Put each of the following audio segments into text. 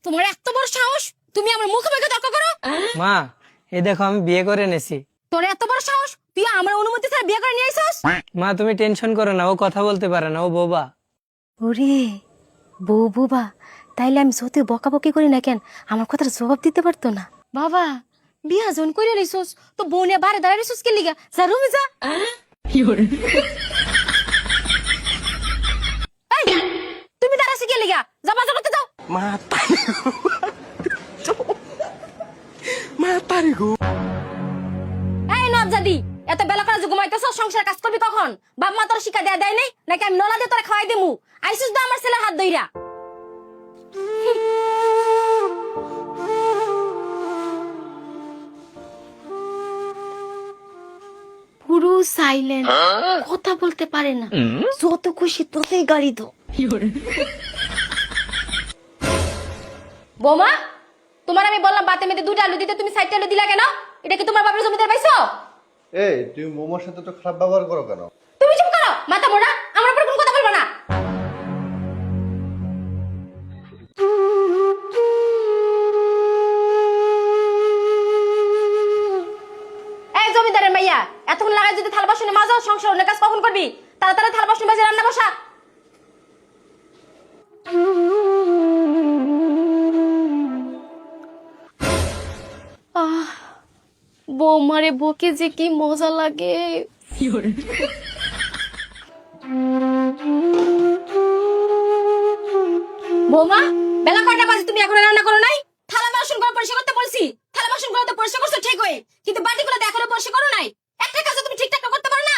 তোমার এত বড় সাহস, তুমি আমার মুখে মুখে তর্ক করো। মা এই দেখো আমি বিয়ে করে এনেছি। তোর এত বড় সাহস, তুই আমার অনুমতি ছাড়া বিয়ে করে নিয়ে আইছস? মা তুমি টেনশন করো না, ও কথা বলতে পারে না, ও বোবা। ওরে বউ বুবা, তাইলে আমি সত্যি বকাবকি করি না কেন, আমার কথার জবাব দিতে পারতো না? বাবা বিয়া জন করে লইছস তো বউ নিয়ে বারে দাঁড়ায় লইছস কে লিগা? যা রুমে যা। এই, তুমি দাঁড়াছি কে লিগা? যা বাজার করতে যাও। এই নবজাদি, এত বেলা করে যে ঘুমাইতেছস, সংসার কাজ করবি কখন? বাপ মা তোর শিক্ষা দেয় নাই নাকি আমি নলা দিয়ে তোরা খাওয়াই দিমু? আইসিস তো আমার ছেলের হাত ধইরা। পুরো সাইলেন্ট, কথা বলতে পারে না, যত খুশি ততই গাড়ি দো। বৌমা, তোমার আমি বললাম বাতে মেতে দুটো আলু দিতে, তুমি সাইডটা আলু দিলা কেন? এটা কি তোমার বাপের জমিদার পাইছো? এই তুমি মোমোর সাথে তো খারাপ ব্যবহার করো কেন? তুমি চুপ করো, মাথা মোড়া, আমার উপর কোনো কথা বলবো না। এই জমিদারের মাইয়া, এতক্ষণ লাগাই যদি থালা বাসনে মাজাও, সংসার অনেক কাজ কখন করবি? তাড়াতাড়ি থালা বাসনে বাজে রান্না বসা। বৌমারে বকে যে কি মজা লাগে। বৌমা, বেলা কয়টা বাজে, তুমি এখনো রান্না করো নাই? থালা বাসন গুলো পরিষ্কার করতে বলছি, থালা বাসন গুলো তো পরিষ্কার করছো ঠিক হয়ে, কিন্তু বাটিগুলো তো এখনো পরিষ্কার করো নাই। একটা কাজ তুমি ঠিকঠাক করতে পারো না?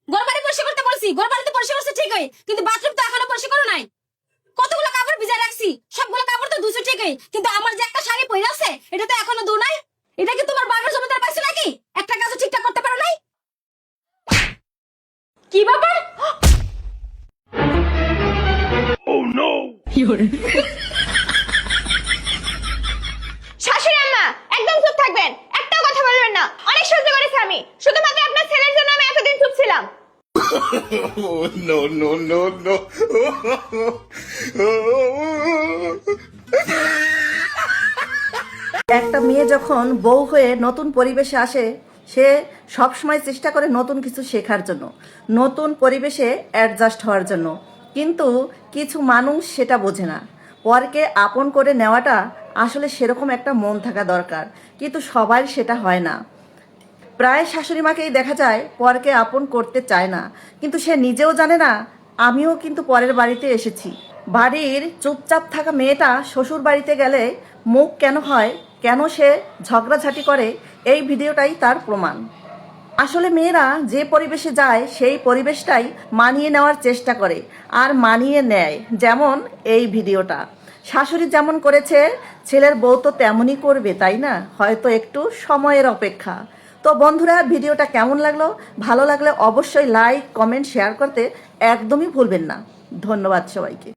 ঘর বাড়ি পরিষ্কার করতে বলছি, ঘর বাড়িতে পরিষ্কার করছো ঠিক হয়ে, কিন্তু বাথরুম তো এখনো পরিষ্কার করো নাই। কতগুলো কাপড় ভিজায় রাখছি, সবগুলো কাপড় তো ধুছো ঠিক হয়ে, কিন্তু আমার যে একটা শাড়ি পরে আছে এটা তো এখনো ধো নাই। এটা কি তোমার বাবার জমিদার পাইছো নাকি? একটা কাজও ঠিকঠাক করতে পারো নাই। কি ব্যাপার? শাশুড়ি আম্মা একদম চুপ থাকবেন, একটাও কথা বলবেন না। অনেক সহ্য করেছি আমি, শুধুমাত্র আপনার ছেলের জন্য আমি এতদিন চুপ ছিলাম। No, no, no, no. একটা মেয়ে যখন বউ হয়ে নতুন পরিবেশে আসে, সে সবসময় চেষ্টা করে নতুন কিছু শেখার জন্য, নতুন পরিবেশে অ্যাডজাস্ট হওয়ার জন্য। কিন্তু কিছু মানুষ সেটা বোঝে না। পরকে আপন করে নেওয়াটা আসলে সেরকম একটা মন থাকা দরকার, কিন্তু সবার সেটা হয় না। প্রায় শাশুড়ি মাকেই দেখা যায় পরকে আপন করতে চায় না, কিন্তু সে নিজেও জানে না আমিও কিন্তু পরের বাড়িতে এসেছি। বাড়ির চুপচাপ থাকা মেয়েটা শ্বশুর বাড়িতে গেলে মুখ কেন হয়, কেন সে ঝগড়াঝাটি করে, এই ভিডিওটাই তার প্রমাণ। আসলে মেয়েরা যে পরিবেশে যায় সেই পরিবেশটাই মানিয়ে নেওয়ার চেষ্টা করে আর মানিয়ে নেয়। যেমন এই ভিডিওটা, শাশুড়ি যেমন করেছে ছেলের বউ তো তেমনই করবে, তাই না? হয়তো একটু সময়ের অপেক্ষা। তো বন্ধুরা, ভিডিওটা কেমন লাগলো? ভালো লাগলে অবশ্যই লাইক, কমেন্ট, শেয়ার করতে একদমই ভুলবেন না। ধন্যবাদ সবাইকে।